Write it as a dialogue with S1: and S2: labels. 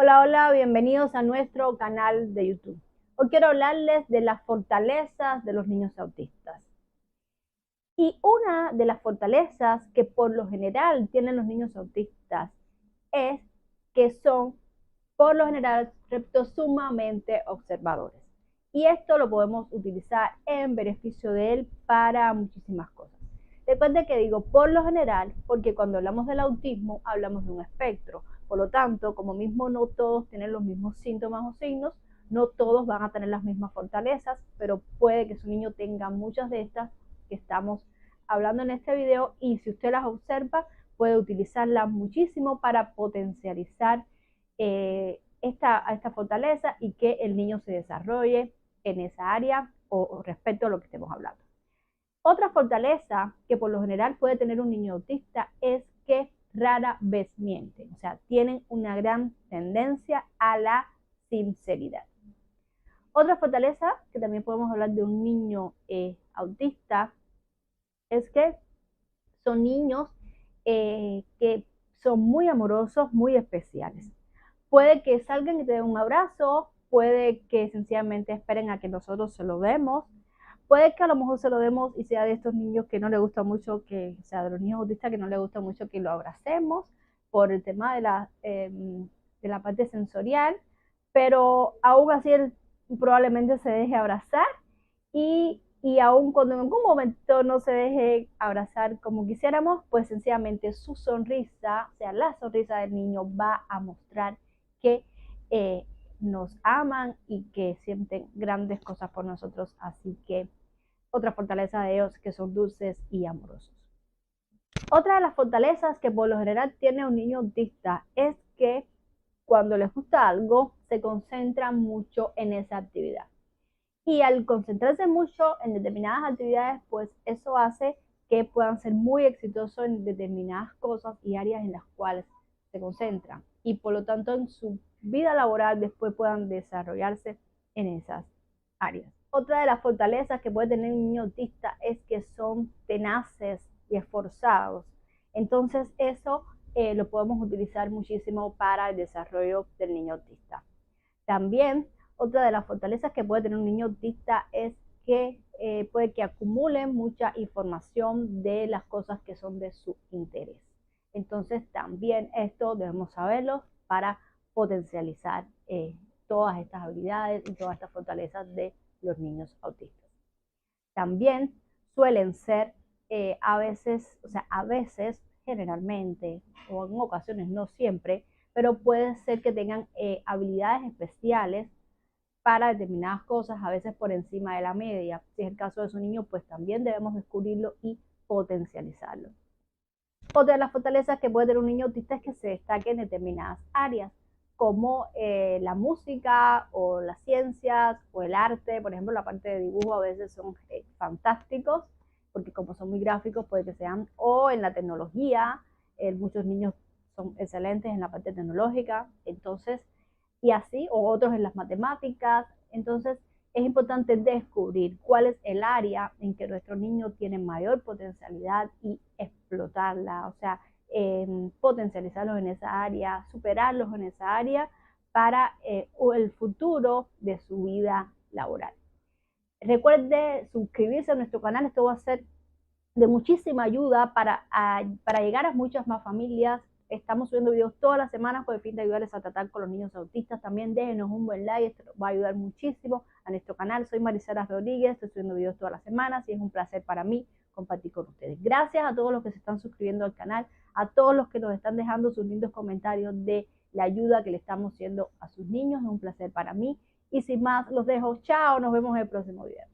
S1: Hola, hola, bienvenidos a nuestro canal de YouTube. Hoy quiero hablarles de las fortalezas de los niños autistas. Y una de las fortalezas que por lo general tienen los niños autistas es que son, por lo general, sumamente observadores. Y esto lo podemos utilizar en beneficio de él para muchísimas cosas. Recuerden que digo por lo general, porque cuando hablamos del autismo, hablamos de un espectro. Por lo tanto, como mismo no todos tienen los mismos síntomas o signos, no todos van a tener las mismas fortalezas, pero puede que su niño tenga muchas de estas que estamos hablando en este video, y si usted las observa, puede utilizarlas muchísimo para potencializar esta fortaleza y que el niño se desarrolle en esa área o respecto a lo que estemos hablando. Otra fortaleza que por lo general puede tener un niño autista es que rara vez mienten, o sea, tienen una gran tendencia a la sinceridad. Otra fortaleza que también podemos hablar de un niño autista es que son niños que son muy amorosos, muy especiales. Puede que salgan y te den un abrazo, puede que sencillamente esperen a que nosotros se lo demos, puede que a lo mejor se lo demos y sea de estos niños que no le gusta mucho, o sea, de los niños autistas que no le gusta mucho que lo abracemos por el tema de la parte sensorial, pero aún así él probablemente se deje abrazar y aun cuando en algún momento no se deje abrazar como quisiéramos, pues sencillamente su sonrisa, o sea, la sonrisa del niño va a mostrar que nos aman y que sienten grandes cosas por nosotros. Así que otra fortaleza de ellos que son dulces y amorosos. Otra de las fortalezas que por lo general tiene un niño autista es que cuando les gusta algo, se concentran mucho en esa actividad. Y al concentrarse mucho en determinadas actividades, pues eso hace que puedan ser muy exitosos en determinadas cosas y áreas en las cuales se concentran. Y por lo tanto en su vida laboral después puedan desarrollarse en esas áreas. Otra de las fortalezas que puede tener un niño autista es que son tenaces y esforzados. Entonces eso lo podemos utilizar muchísimo para el desarrollo del niño autista. También otra de las fortalezas que puede tener un niño autista es que puede que acumule mucha información de las cosas que son de su interés. Entonces también esto debemos saberlo para potencializar todas estas habilidades y todas estas fortalezas de los niños autistas. También suelen ser a veces, generalmente, o en ocasiones, no siempre, pero puede ser que tengan habilidades especiales para determinadas cosas, a veces por encima de la media. Si es el caso de su niño, pues también debemos descubrirlo y potencializarlo. Otra de las fortalezas que puede tener un niño autista es que se destaque en determinadas áreas, como la música o las ciencias o el arte. Por ejemplo, la parte de dibujo a veces son fantásticos, porque como son muy gráficos, puede que sean, o en la tecnología, muchos niños son excelentes en la parte tecnológica, entonces, y así, o otros en las matemáticas. Entonces, es importante descubrir cuál es el área en que nuestro niño tiene mayor potencialidad y explotarla, o sea, potencializarlos en esa área, superarlos en esa área para el futuro de su vida laboral. Recuerde suscribirse a nuestro canal, esto va a ser de muchísima ayuda para llegar a muchas más familias. Estamos subiendo videos todas las semanas con el fin de ayudarles a tratar con los niños autistas. También déjenos un buen like, esto nos va a ayudar muchísimo a nuestro canal. Soy Marisela Rodríguez, estoy subiendo videos todas las semanas y es un placer para mí compartir con ustedes. Gracias a todos los que se están suscribiendo al canal, a todos los que nos están dejando sus lindos comentarios de la ayuda que le estamos haciendo a sus niños. Es un placer para mí. Y sin más, los dejo. Chao, nos vemos en el próximo video.